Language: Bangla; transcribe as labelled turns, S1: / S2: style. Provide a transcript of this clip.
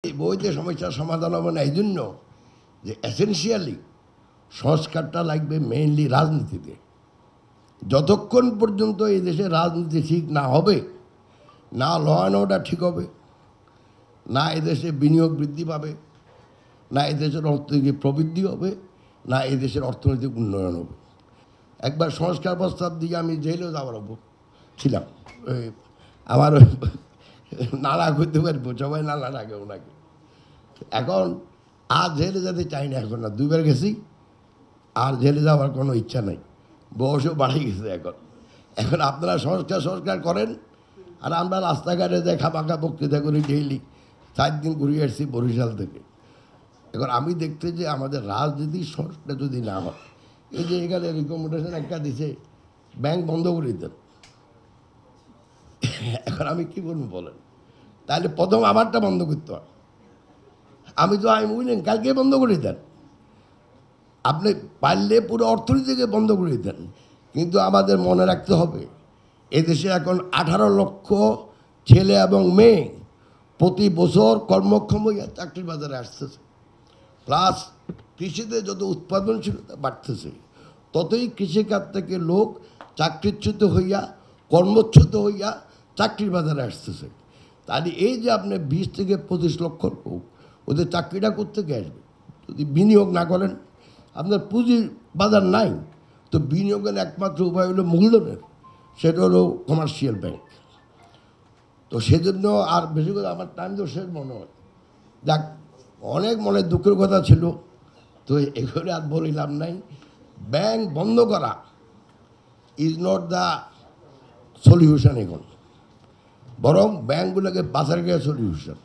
S1: এই বইতে সমস্যার সমাধান হবে না এই জন্য যে এসেনশিয়ালি সংস্কারটা লাগবে মেইনলি রাজনীতিতে। যতক্ষণ পর্যন্ত এই দেশে রাজনীতি ঠিক না হবে, না ল অ্যান্ড অর্ডার ঠিক হবে, না এদেশে বিনিয়োগ বৃদ্ধি পাবে, না এদেশের অর্থনৈতিক প্রবৃদ্ধি হবে, না এদেশের অর্থনৈতিক উন্নয়ন হবে। একবার সংস্কার প্রস্তাব দিয়ে আমি জেলেও যাওয়ার ছিলাম। আমার নানা করতে পারবো, সবাই নানা ডাকে ওনাকে। এখন আর জেলে যেতে চাই না, এখন না, দুইবার গেছি, আর জেলে যাওয়ার কোনো ইচ্ছা নেই, বয়সও বাড়ে গেছে এখন। এখন আপনারা সংস্কার করেন, আর আমরা রাস্তাঘাটে দেখা বাঁকা বক্তৃতা করি ডেইলি। 4 দিন ঘুরিয়ে আসছি বরিশাল থেকে। এখন আমি দেখতে যে আমাদের রাজনীতির সংস্কার যদি না হয়, এই যে এখানে রিকমেন্ডেশন একটা দিছে ব্যাংক বন্ধ করে দেন, এখন আমি কি বলবো বলেন? তাহলে প্রথম আমারটা বন্ধ করতে হয়। আমি বুঝলেন কালকে বন্ধ করে দেন, আপনি পারলে পুরো অর্থনীতিকে বন্ধ করে দেন। কিন্তু আমাদের মনে রাখতে হবে, এদেশে এখন 18 লক্ষ ছেলে এবং মেয়ে প্রতি বছর কর্মক্ষম হইয়া চাকরির বাজারে আসতেছে। প্লাস কৃষিতে যত উৎপাদনশীলতা বাড়তেছে, ততই কৃষিখাত থেকে লোক চাকরিচ্যুত হইয়া কর্মচ্যুত হইয়া চাকরির বাজারে আসতেছে। তাহলে এই যে আপনি 20 থেকে 25 লক্ষ লোক, ওদের চাকরিটা করতে আসবে যদি বিনিয়োগ না করেন। আপনার পুঁজির বাজার নাই, তো বিনিয়োগের একমাত্র উপায় হলো মূলধনের, সেটা হলো কমার্শিয়াল ব্যাংক। তো সেজন্য আর বেশি করে আমার টাইম তো শেষ মনে হয়। যাক, অনেক মনে দুঃখের কথা ছিল, তো এগুলো আর বলিলাম নাই। ব্যাংক বন্ধ করা ইজ নট দ্য সলিউশন এখন, বরং ব্যাংকগুলোকে বাঁচার গিয়ে সলিউশন।